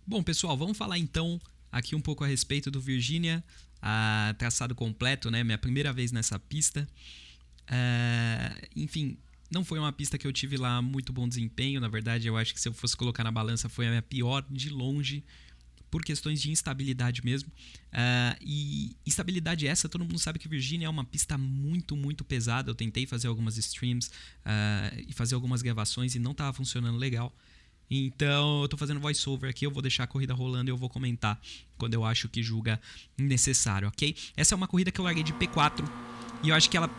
Bom, pessoal, vamos falar então aqui um pouco a respeito do Virginia, traçado completo, né? Minha primeira vez nessa pista. Enfim, não foi uma pista que eu tive lá muito bom desempenho. Na verdade, eu acho que se eu fosse colocar na balança foi a minha pior de longe, por questões de instabilidade mesmo. E instabilidade essa, todo mundo sabe que Virginia é uma pista muito, muito pesada. Eu tentei fazer algumas streams e fazer algumas gravações e não estava funcionando legal. Então eu tô fazendo voiceover aqui, eu vou deixar a corrida rolando e eu vou comentar quando eu acho que julga necessário, ok? Essa é uma corrida que eu larguei de P4 e eu acho que ela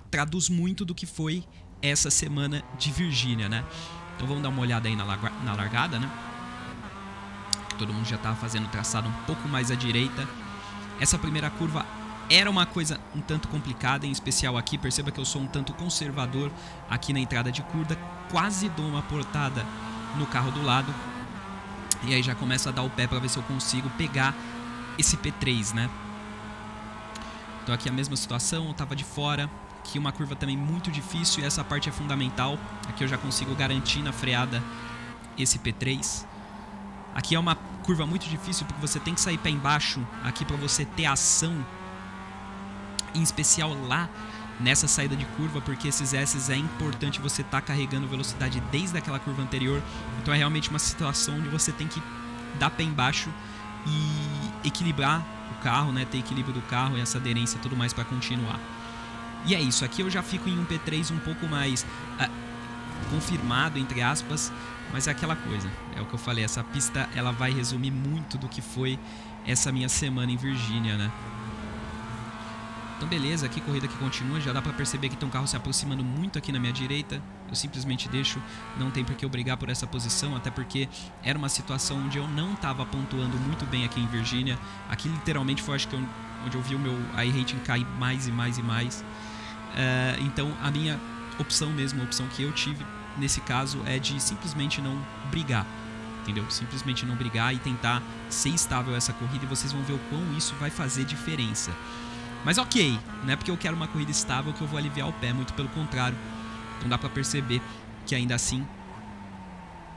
traduz muito do que foi essa semana de Virgínia, né? Então vamos dar uma olhada aí na largada, né? Todo mundo já tava fazendo o traçado um pouco mais à direita. Essa primeira curva era uma coisa um tanto complicada, em especial aqui, perceba que eu sou um tanto conservador aqui na entrada de curva, quase dou uma portada no carro do lado, e aí já começo a dar o pé para ver se eu consigo pegar esse P3, né? Então aqui a mesma situação, eu tava de fora, aqui uma curva também muito difícil e essa parte é fundamental, aqui eu já consigo garantir na freada esse P3. Aqui é uma curva muito difícil porque você tem que sair pé embaixo aqui para você ter ação, em especial lá nessa saída de curva, porque esses S's é importante você estar carregando velocidade desde aquela curva anterior. Então é realmente uma situação onde você tem que dar pé embaixo e equilibrar o carro, né? Ter equilíbrio do carro e essa aderência e tudo mais para continuar. E é isso, aqui eu já fico em um P3 um pouco mais confirmado, entre aspas, mas é aquela coisa, é o que eu falei, essa pista ela vai resumir muito do que foi essa minha semana em Virgínia, né? Então beleza, aqui corrida que continua, já dá pra perceber que tem um carro se aproximando muito aqui na minha direita. Eu simplesmente deixo, não tem por que eu brigar por essa posição, até porque era uma situação onde eu não estava pontuando muito bem aqui em Virgínia. Aqui literalmente foi acho que onde eu vi o meu iRating cair mais e mais e mais. Então a minha opção mesmo, a opção que eu tive nesse caso é de simplesmente não brigar. Entendeu? Simplesmente não brigar e tentar ser estável essa corrida e vocês vão ver o quão isso vai fazer diferença. Mas ok, não é porque eu quero uma corrida estável que eu vou aliviar o pé, muito pelo contrário. Então dá pra perceber que ainda assim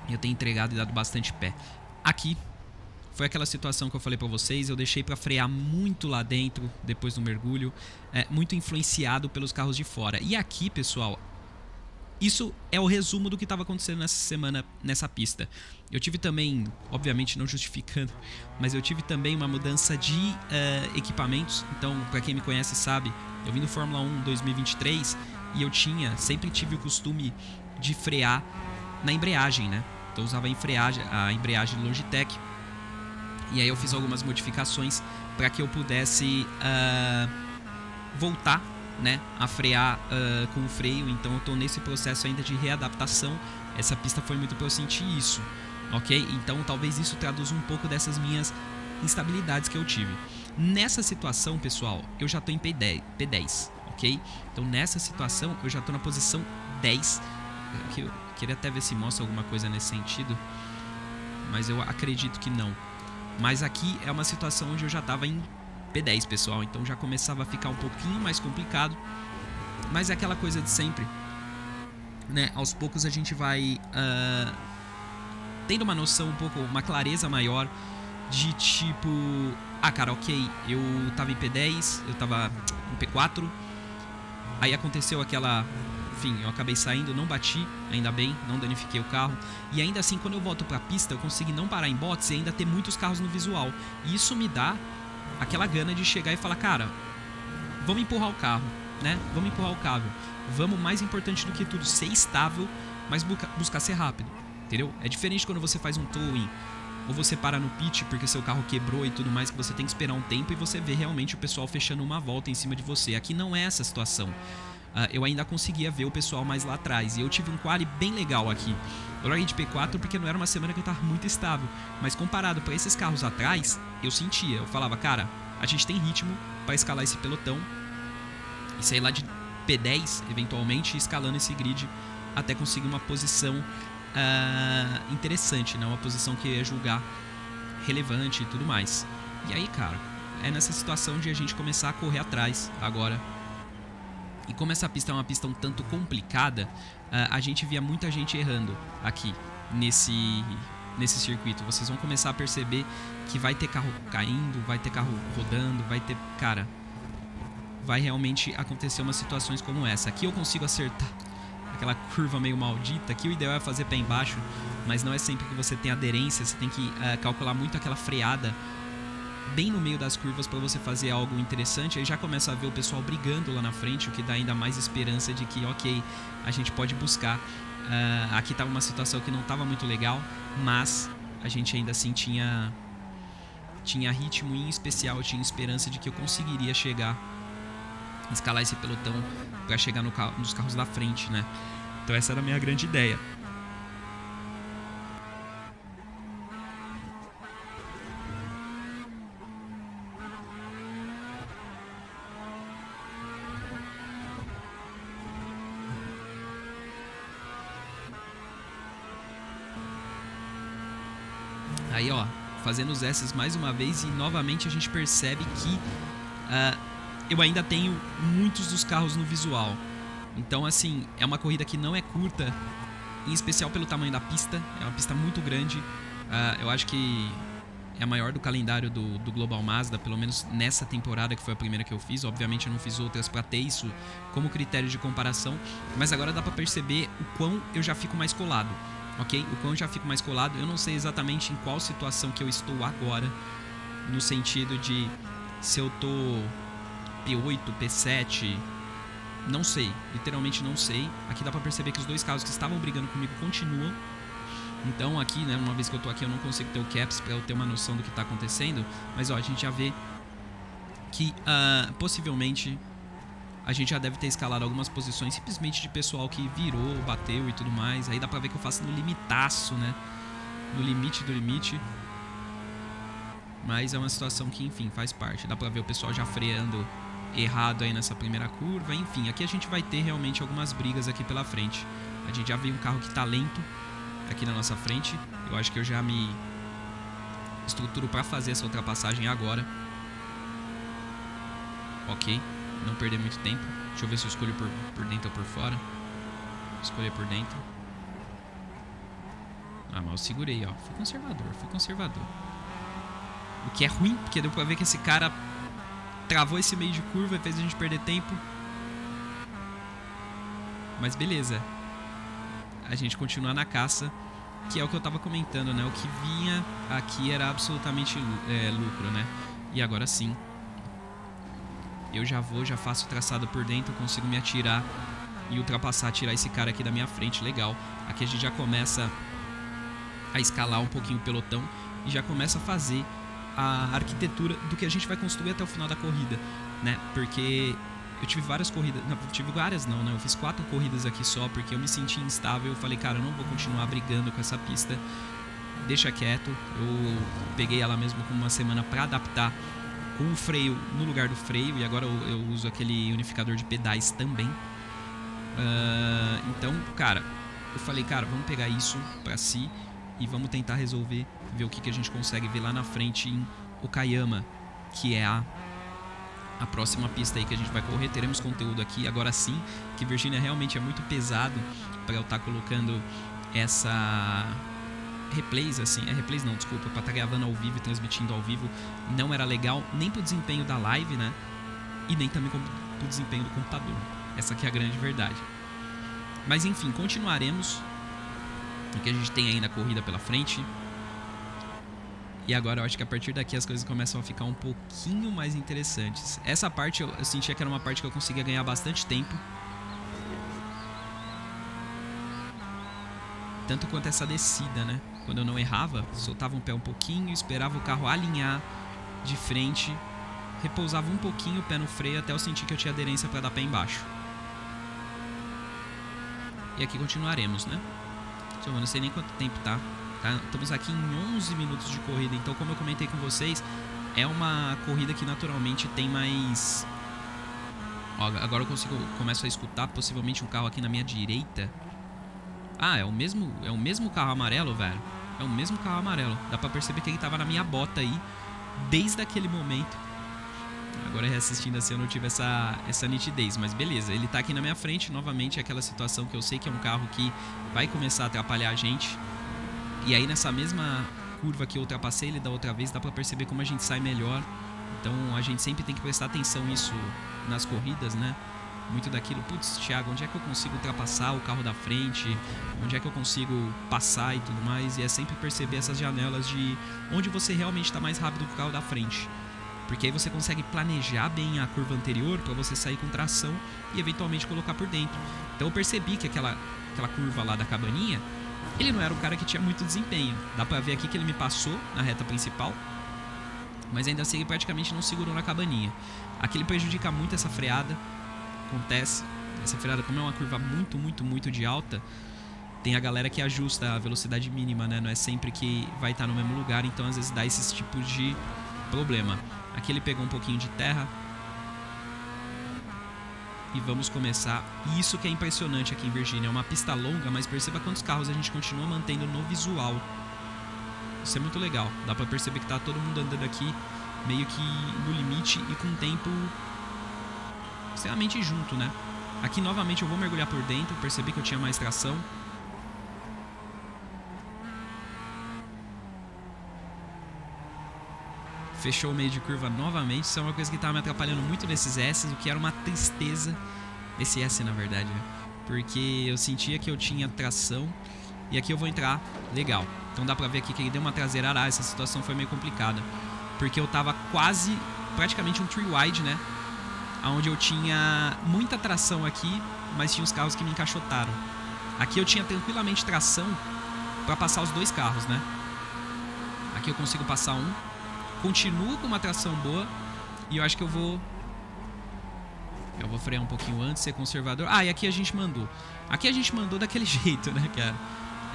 eu tenho entregado e dado bastante pé. Aqui foi aquela situação que eu falei pra vocês, eu deixei pra frear muito lá dentro, depois do mergulho, muito influenciado pelos carros de fora. E aqui, pessoal, isso é o resumo do que estava acontecendo nessa semana nessa pista. Eu tive também, obviamente não justificando, mas eu tive também uma mudança de equipamentos. Então, para quem me conhece sabe, eu vim do Fórmula 1 2023 e eu sempre tive o costume de frear na embreagem, né? Então eu usava a embreagem Logitech. E aí eu fiz algumas modificações para que eu pudesse voltar, né, a frear com o freio. Então eu estou nesse processo ainda de readaptação. Essa pista foi muito para eu sentir isso, ok? Então talvez isso traduza um pouco dessas minhas instabilidades que eu tive. Nessa situação, pessoal, eu já estou em P10, ok? Então nessa situação eu já estou na posição 10. Eu queria até ver se mostra alguma coisa nesse sentido, mas eu acredito que não. Mas aqui é uma situação onde eu já estava em P10, pessoal, então já começava a ficar um pouquinho mais complicado, mas é aquela coisa de sempre, né? Aos poucos a gente vai tendo uma noção uma clareza maior de tipo, cara, ok, eu tava em P10, eu tava em P4, aí aconteceu enfim, eu acabei saindo, não bati, ainda bem, não danifiquei o carro. E ainda assim, quando eu volto pra pista, eu consegui não parar em box e ainda ter muitos carros no visual. E isso me dá aquela gana de chegar e falar, cara, vamos empurrar o carro, né? Vamos empurrar o carro. Vamos, mais importante do que tudo, ser estável, mas buscar ser rápido, entendeu? É diferente quando você faz um towing ou você para no pit porque seu carro quebrou e tudo mais, que você tem que esperar um tempo e você vê realmente o pessoal fechando uma volta em cima de você. Aqui não é essa situação. Eu ainda conseguia ver o pessoal mais lá atrás. E eu tive um quali bem legal aqui. Eu larguei de P4 porque não era uma semana que eu tava muito estável. Mas comparado para esses carros atrás, eu sentia. Eu falava, cara, a gente tem ritmo para escalar esse pelotão e sair lá de P10, eventualmente, escalando esse grid até conseguir uma posição interessante, né? Uma posição que eu ia julgar relevante e tudo mais. E aí, cara, é nessa situação de a gente começar a correr atrás agora. E como essa pista é uma pista um tanto complicada, a gente via muita gente errando aqui nesse circuito. Vocês vão começar a perceber que vai ter carro caindo, vai ter carro rodando, vai ter... Cara, vai realmente acontecer umas situações como essa. Aqui eu consigo acertar aquela curva meio maldita. Aqui o ideal é fazer pé embaixo, mas não é sempre que você tem aderência. Você tem que calcular muito aquela freada bem no meio das curvas para você fazer algo interessante. Aí já começa a ver o pessoal brigando lá na frente, o que dá ainda mais esperança de que, ok, a gente pode buscar. Aqui estava uma situação que não estava muito legal, mas a gente ainda assim tinha ritmo, e em especial eu tinha esperança de que eu conseguiria escalar esse pelotão para chegar nos carros da frente, né? Então essa era a minha grande ideia. Aí, ó, fazendo os S's mais uma vez, e novamente a gente percebe que eu ainda tenho muitos dos carros no visual. Então, assim, é uma corrida que não é curta, em especial pelo tamanho da pista. É uma pista muito grande. Eu acho que é a maior do calendário do Global Mazda, pelo menos nessa temporada, que foi a primeira que eu fiz. Obviamente eu não fiz outras para ter isso como critério de comparação, mas agora dá para perceber o quão eu já fico mais colado. Ok? O quão eu já fico mais colado. Eu não sei exatamente em qual situação que eu estou agora, no sentido de se eu tô P8, P7, não sei, literalmente não sei. Aqui dá pra perceber que os dois carros que estavam brigando comigo continuam. Então aqui, né, uma vez que eu tô aqui, eu não consigo ter o caps pra eu ter uma noção do que tá acontecendo. Mas ó, a gente já vê que possivelmente a gente já deve ter escalado algumas posições simplesmente de pessoal que virou, bateu e tudo mais. Aí dá pra ver que eu faço no limitaço, né? No limite do limite. Mas é uma situação que, enfim, faz parte. Dá pra ver o pessoal já freando errado aí nessa primeira curva. Enfim, aqui a gente vai ter realmente algumas brigas aqui pela frente. A gente já vê um carro que tá lento aqui na nossa frente. Eu acho que eu já me estruturo pra fazer essa ultrapassagem agora. Ok. Não perder muito tempo. Deixa eu ver se eu escolho por dentro ou por fora. Escolher por dentro. Mas eu segurei, ó. Fui conservador. O que é ruim, porque deu pra ver que esse cara travou esse meio de curva e fez a gente perder tempo. Mas beleza. A gente continua na caça, que é o que eu tava comentando, né? O que vinha aqui era absolutamente lucro, né? E agora sim, eu já faço o traçado por dentro, consigo me atirar e ultrapassar, tirar esse cara aqui da minha frente, legal. Aqui a gente já começa a escalar um pouquinho o pelotão e já começa a fazer a arquitetura do que a gente vai construir até o final da corrida, né? Porque eu tive várias corridas, não, tive várias não, né? Eu fiz 4 corridas aqui só porque eu me senti instável. Eu falei, cara, eu não vou continuar brigando com essa pista, deixa quieto. Eu peguei ela mesmo com uma semana para adaptar com o freio no lugar do freio, e agora eu uso aquele unificador de pedais também. Então, cara, eu falei, cara, vamos pegar isso pra si e vamos tentar resolver, ver o que a gente consegue ver lá na frente em Okayama, que é a próxima pista aí que a gente vai correr. Teremos conteúdo aqui, agora sim, que Virgínia realmente é muito pesado para eu estar colocando essa replays, assim, replays não, desculpa, para estar gravando ao vivo e transmitindo ao vivo. Não era legal nem pro desempenho da live, né, e nem também pro desempenho do computador. Essa aqui é a grande verdade. Mas enfim, continuaremos, porque a gente tem ainda a corrida pela frente. E agora eu acho que a partir daqui as coisas começam a ficar um pouquinho mais interessantes. Essa parte eu sentia que era uma parte que eu conseguia ganhar bastante tempo, tanto quanto essa descida, né? Quando eu não errava, soltava um pé um pouquinho, esperava o carro alinhar de frente, repousava um pouquinho o pé no freio até eu sentir que eu tinha aderência para dar pé embaixo. E aqui continuaremos, né? Eu não sei nem quanto tempo tá. Estamos aqui em 11 minutos de corrida. Então, como eu comentei com vocês, é uma corrida que naturalmente tem mais... Ó, agora eu começo a escutar possivelmente um carro aqui na minha direita. É o mesmo carro amarelo, velho. É o mesmo carro amarelo. Dá pra perceber que ele tava na minha bota aí desde aquele momento. Agora, reassistindo assim, eu não tive essa nitidez. Mas beleza, ele tá aqui na minha frente. Novamente, é aquela situação que eu sei que é um carro que vai começar a atrapalhar a gente. E aí nessa mesma curva que eu ultrapassei ele da outra vez, dá pra perceber como a gente sai melhor. Então a gente sempre tem que prestar atenção nisso nas corridas, né? Muito daquilo, putz, Thiago, onde é que eu consigo ultrapassar o carro da frente? Onde é que eu consigo passar e tudo mais? E é sempre perceber essas janelas de onde você realmente está mais rápido que o carro da frente. Porque aí você consegue planejar bem a curva anterior para você sair com tração e eventualmente colocar por dentro. Então eu percebi que aquela curva lá da cabaninha, ele não era um cara que tinha muito desempenho. Dá pra ver aqui que ele me passou na reta principal, mas ainda assim ele praticamente não segurou na cabaninha. Aqui ele prejudica muito essa freada. Acontece, essa freada, como é uma curva muito de alta, tem a galera que ajusta a velocidade mínima, né? Não é sempre que vai estar no mesmo lugar, então às vezes dá esses tipos de problema. Aqui ele pegou um pouquinho de terra e vamos começar. E isso que é impressionante aqui em Virgínia, é uma pista longa, mas perceba quantos carros a gente continua mantendo no visual. Isso é muito legal, dá pra perceber que tá todo mundo andando aqui meio que no limite e com o tempo extremamente junto, né? Aqui novamente eu vou mergulhar por dentro, percebi que eu tinha mais tração. Fechou o meio de curva novamente, isso é uma coisa que estava me atrapalhando muito nesses S, o que era uma tristeza, esse S na verdade, né? Porque eu sentia que eu tinha tração e aqui eu vou entrar legal. Então dá pra ver aqui que ele deu uma traseirada, essa situação foi meio complicada, porque eu tava quase, praticamente um three wide, né? Onde eu tinha muita tração aqui, mas tinha os carros que me encaixotaram. Aqui eu tinha tranquilamente tração para passar os dois carros, né? Aqui eu consigo passar um. Continuo com uma tração boa. E eu acho que eu vou frear um pouquinho antes, ser conservador. Ah, e aqui a gente mandou. Aqui a gente mandou daquele jeito, né, cara?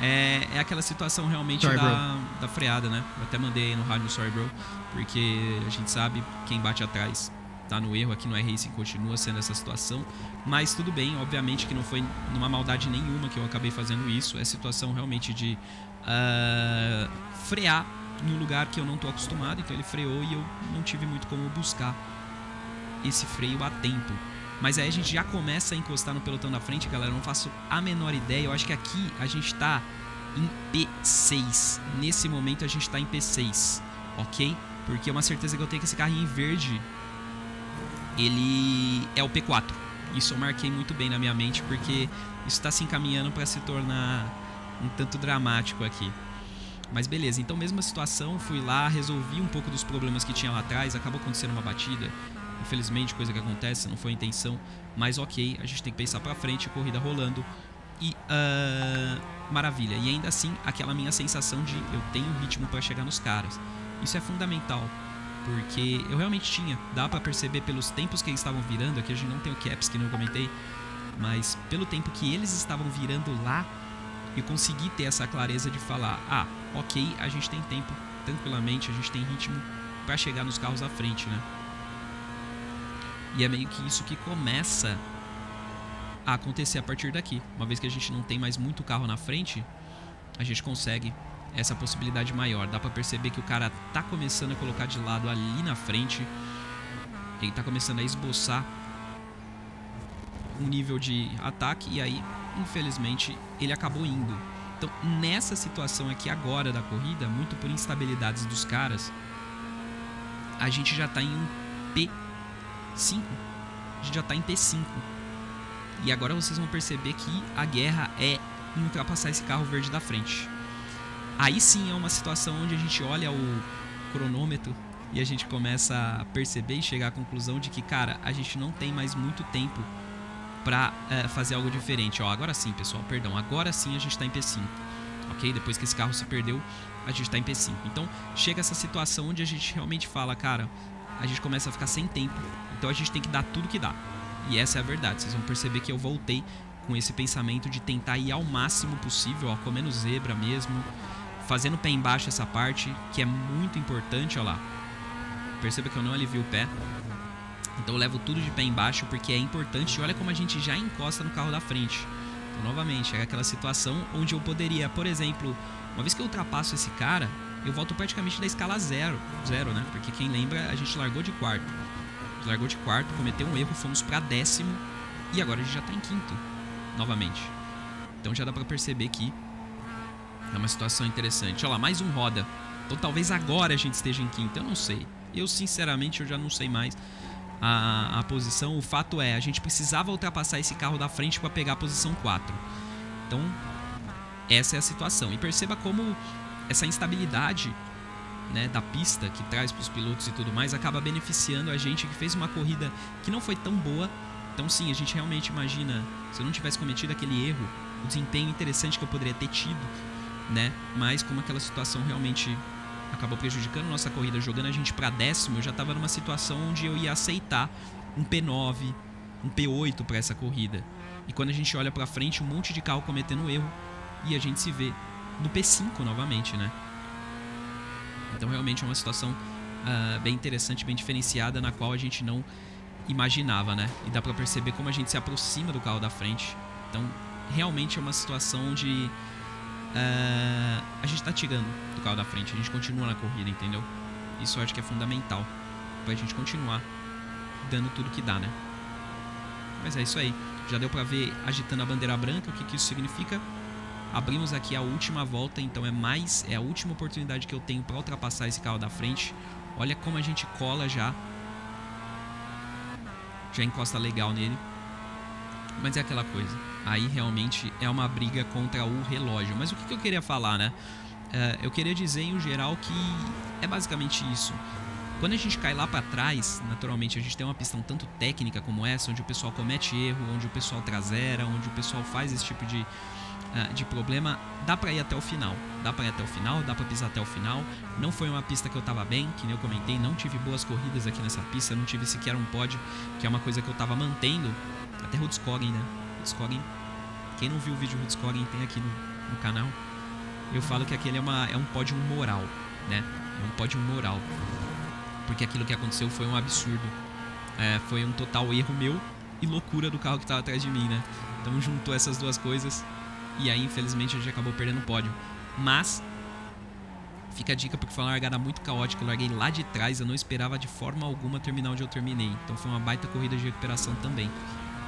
É aquela situação realmente da freada, né? Eu até mandei aí no rádio, sorry bro, porque a gente sabe quem bate atrás tá no erro. Aqui no iRacing continua sendo essa situação, mas tudo bem, obviamente que não foi numa maldade nenhuma que eu acabei fazendo isso. É situação realmente de frear em um lugar que eu não tô acostumado, então ele freou e eu não tive muito como buscar esse freio a tempo. Mas aí a gente já começa a encostar no pelotão da frente, galera, eu não faço a menor ideia. Eu acho que aqui a gente tá em P6, nesse momento a gente tá em P6, ok? Porque é uma certeza que eu tenho que esse carrinho em verde ele é o P4. Isso eu marquei muito bem na minha mente, porque isso está se encaminhando para se tornar um tanto dramático aqui. Mas beleza, então mesma situação, fui lá, resolvi um pouco dos problemas que tinha lá atrás, acabou acontecendo uma batida, infelizmente, coisa que acontece, não foi a intenção, mas ok, a gente tem que pensar pra frente, corrida rolando e maravilha. E ainda assim, aquela minha sensação de eu tenho ritmo para chegar nos caras, isso é fundamental. Porque eu realmente tinha, dá pra perceber pelos tempos que eles estavam virando. Aqui a gente não tem o caps, que não comentei, mas pelo tempo que eles estavam virando lá, eu consegui ter essa clareza de falar, ah, ok, a gente tem tempo, tranquilamente, a gente tem ritmo pra chegar nos carros à frente, né? E é meio que isso que começa a acontecer a partir daqui. Uma vez que a gente não tem mais muito carro na frente, a gente consegue essa possibilidade maior. Dá pra perceber que o cara tá começando a colocar de lado ali na frente. Ele tá começando a esboçar um nível de ataque. E aí, infelizmente, ele acabou indo. Então, nessa situação aqui agora da corrida, muito por instabilidades dos caras, a gente já tá em um P5. A gente já tá em P5. E agora vocês vão perceber que a guerra é em ultrapassar esse carro verde da frente. Aí sim é uma situação onde a gente olha o cronômetro e a gente começa a perceber e chegar à conclusão de que, cara, a gente não tem mais muito tempo pra fazer algo diferente. Ó, agora sim, pessoal, perdão, agora sim a gente tá em P5, ok? Depois que esse carro se perdeu, a gente tá em P5. Então chega essa situação onde a gente realmente fala, cara, a gente começa a ficar sem tempo, então a gente tem que dar tudo que dá. E essa é a verdade, vocês vão perceber que eu voltei com esse pensamento de tentar ir ao máximo possível, ó, comendo zebra mesmo, fazendo pé embaixo essa parte, que é muito importante, ó lá. Perceba que eu não alivio o pé. Então eu levo tudo de pé embaixo porque é importante. E olha como a gente já encosta no carro da frente. Então, novamente, é aquela situação onde eu poderia, por exemplo, uma vez que eu ultrapasso esse cara, eu volto praticamente da escala zero, né? Porque quem lembra, a gente largou de quarto. Largou de quarto, cometeu um erro, fomos pra 10º e agora a gente já tá em 5º, novamente. Então já dá pra perceber que É uma situação interessante. Olha lá, mais um roda. Então talvez agora a gente esteja em quinta, eu não sei. Eu sinceramente eu já não sei mais a posição. O fato é, a gente precisava ultrapassar esse carro da frente para pegar a posição 4. Então essa é a situação. E perceba como essa instabilidade, né, da pista que traz para os pilotos e tudo mais acaba beneficiando a gente que fez uma corrida que não foi tão boa. Então sim, a gente realmente imagina, se eu não tivesse cometido aquele erro, o desempenho interessante que eu poderia ter tido, né? Mas como aquela situação realmente acabou prejudicando nossa corrida, jogando a gente para décimo, eu já estava numa situação onde eu ia aceitar um P9, um P8 para essa corrida. E quando a gente olha para frente, um monte de carro cometendo erro e a gente se vê no P5 novamente, né? Então realmente é uma situação bem interessante, bem diferenciada, na qual a gente não imaginava, né? E dá para perceber como a gente se aproxima do carro da frente. Então realmente é uma situação onde a gente tá tirando do carro da frente, a gente continua na corrida, entendeu? Isso eu acho que é fundamental pra gente continuar dando tudo que dá, né? Mas é isso aí, já deu pra ver agitando a bandeira branca, o que isso significa. Abrimos aqui a última volta, então é a última oportunidade que eu tenho pra ultrapassar esse carro da frente. Olha como a gente cola já encosta legal nele. Mas é aquela coisa, aí realmente é uma briga contra o relógio. Mas o que eu queria falar, né? Eu queria dizer em geral que é basicamente isso. Quando a gente cai lá pra trás, naturalmente a gente tem uma pista um tanto técnica como essa, onde o pessoal comete erro, onde o pessoal traseira, onde o pessoal faz esse tipo de problema, dá pra ir até o final. Dá pra pisar até o final. Não foi uma pista que eu tava bem, que nem eu comentei, não tive boas corridas aqui nessa pista, não tive sequer um pódio, que é uma coisa que eu tava mantendo. Até Rudskogen, né? Rudskogen, quem não viu o vídeo Rudskogen tem aqui no canal. Eu falo que aquele é um pódio moral, né? É um pódio moral. Porque aquilo que aconteceu foi um absurdo. Foi um total erro meu e loucura do carro que tava atrás de mim, né? Então juntou essas duas coisas e aí infelizmente a gente acabou perdendo o pódio. Mas fica a dica, porque foi uma largada muito caótica. Eu larguei lá de trás, eu não esperava de forma alguma terminar onde eu terminei. Então foi uma baita corrida de recuperação também.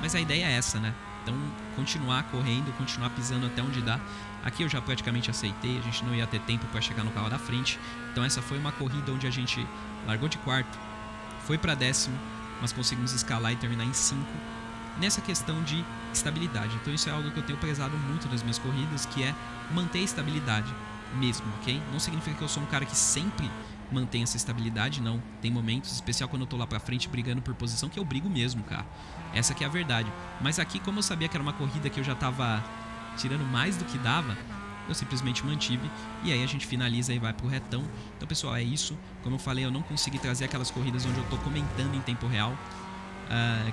Mas a ideia é essa, né? Então continuar correndo, continuar pisando até onde dá. Aqui eu já praticamente aceitei, a gente não ia ter tempo para chegar no carro da frente. Então essa foi uma corrida onde a gente largou de quarto, foi para décimo, mas conseguimos escalar e terminar em 5 nessa questão de estabilidade. Então isso é algo que eu tenho prezado muito nas minhas corridas, que é manter a estabilidade mesmo, ok? Não significa que eu sou um cara que sempre mantém essa estabilidade, não. Tem momentos, especial quando eu tô lá pra frente brigando por posição, que eu brigo mesmo, cara. Essa que é a verdade. Mas aqui, como eu sabia que era uma corrida que eu já tava tirando mais do que dava, eu simplesmente mantive. E aí a gente finaliza e vai pro retão. Então, pessoal, é isso. Como eu falei, eu não consegui trazer aquelas corridas onde eu tô comentando em tempo real,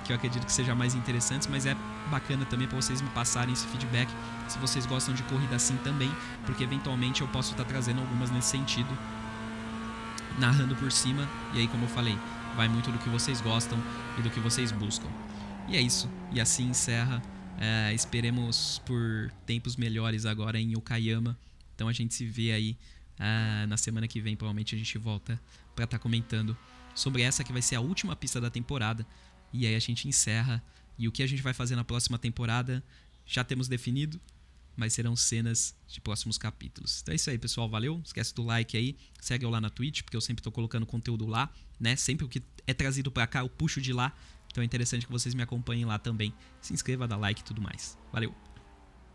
que eu acredito que seja mais interessantes, mas é bacana também para vocês me passarem esse feedback se vocês gostam de corrida assim também, porque eventualmente eu posso estar trazendo algumas nesse sentido, narrando por cima. E aí, como eu falei, vai muito do que vocês gostam e do que vocês buscam. E é isso, e assim encerra. Esperemos por tempos melhores agora em Okayama. Então a gente se vê aí na semana que vem. Provavelmente a gente volta para estar comentando sobre essa que vai ser a última pista da temporada. E aí a gente encerra. E o que a gente vai fazer na próxima temporada já temos definido, mas serão cenas de próximos capítulos. Então é isso aí, pessoal, valeu, não esquece do like aí, segue eu lá na Twitch, porque eu sempre tô colocando conteúdo lá, né? Sempre o que é trazido pra cá eu puxo de lá, então é interessante que vocês me acompanhem lá também. Se inscreva, dá like e tudo mais. Valeu!